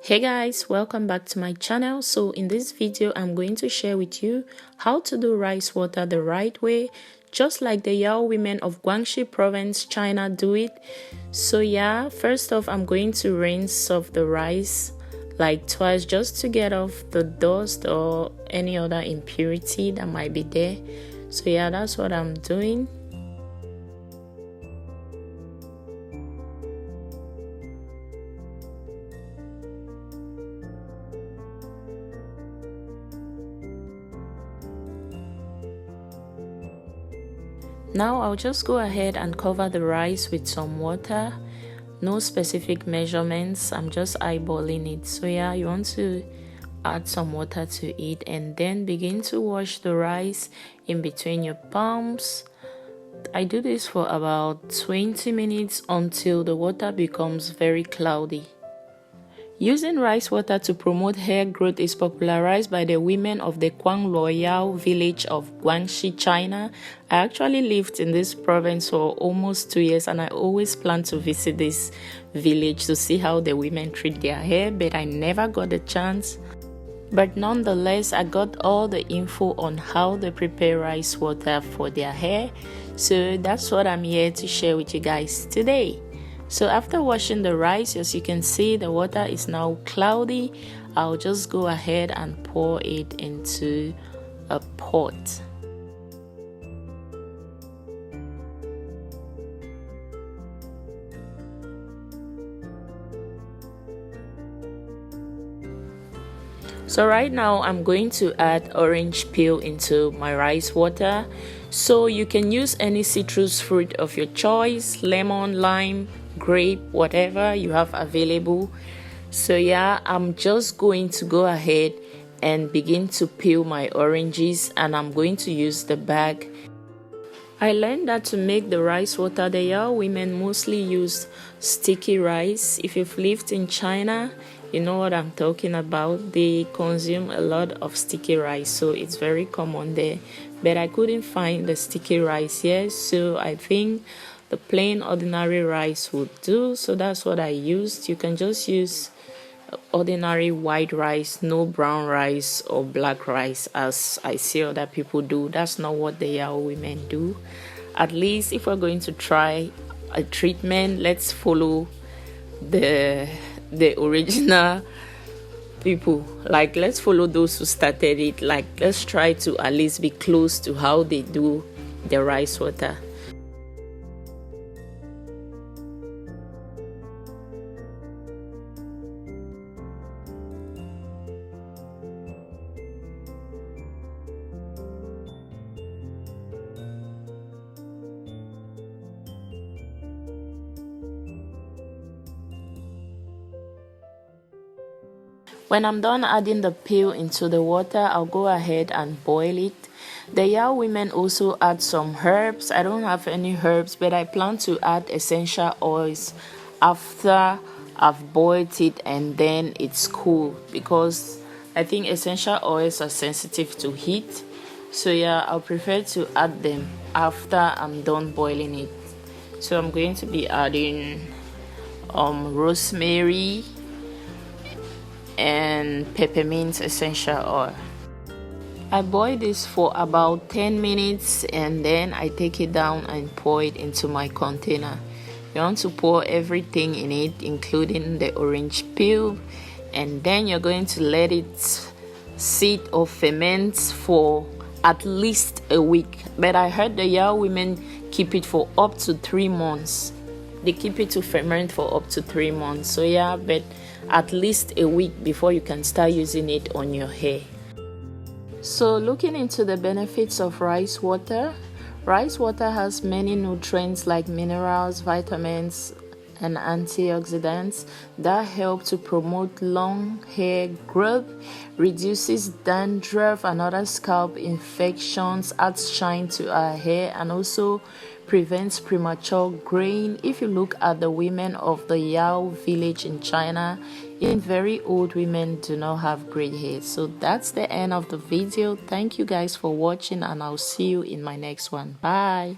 Hey guys, welcome back to my channel. So in this video I'm going to share with you how to do rice water the right way, just like the Yao women of Guangxi province, China do it. So yeah, first off I'm going to rinse off the rice like twice just to get off the dust or any other impurity that might be there. So yeah, that's what I'm doing. Now I'll just go ahead and cover the rice with some water. No specific measurements, I'm just eyeballing it. So yeah, you want to add some water to it and then begin to wash the rice in between your palms. I do this for about 20 minutes until the water becomes very cloudy. Using rice water to promote hair growth is popularized by the women of the huangluo village of Guangxi, China. I actually lived in this province for almost 2 years and I always plan to visit this village to see how the women treat their hair, but I never got a chance. But nonetheless, I got all the info on how they prepare rice water for their hair. So that's what I'm here to share with you guys today. So after washing the rice, as you can see, the water is now cloudy. I'll just go ahead and pour it into a pot. So right now I'm going to add orange peel into my rice water. So you can use any citrus fruit of your choice, lemon, lime, grape, whatever you have available. So yeah, I'm just going to go ahead and begin to peel my oranges, and I'm going to use the bag. I learned that to make the rice water, the Yao women mostly use sticky rice. If you've lived in China, you know what I'm talking about. They consume a lot of sticky rice, so it's very common there. But I couldn't find the sticky rice here, so I think the plain ordinary rice would do. So that's what I used. You can just use ordinary white rice, no brown rice or black rice as I see other people do. That's not what the Yao women do. At least if we're going to try a treatment, let's follow the original people. Like, let's follow those who started it. Like, let's try to at least be close to how they do the rice water. When I'm done adding the peel into the water, I'll go ahead and boil it. The Yao women also add some herbs. I don't have any herbs, but I plan to add essential oils after I've boiled it and then it's cool, because I think essential oils are sensitive to heat. So yeah, I'll prefer to add them after I'm done boiling it. So I'm going to be adding rosemary and peppermint essential oil. I boil this for about 10 minutes and then I take it down and pour it into my container. You want to pour everything in it, including the orange peel, and then you're going to let it sit or ferment for at least a week. But I heard the Yao women keep it for up to 3 months. They keep it to ferment for up to 3 months. So yeah, but at least a week before you can start using it on your hair. So looking into the benefits of rice water has many nutrients like minerals, vitamins, and antioxidants that help to promote long hair growth, reduces dandruff and other scalp infections, adds shine to our hair, and also prevents premature graying. If you look at the women of the Yao village in China, even very old women do not have gray hair. So that's the end of the video. Thank you guys for watching, and I'll see you in my next one. Bye.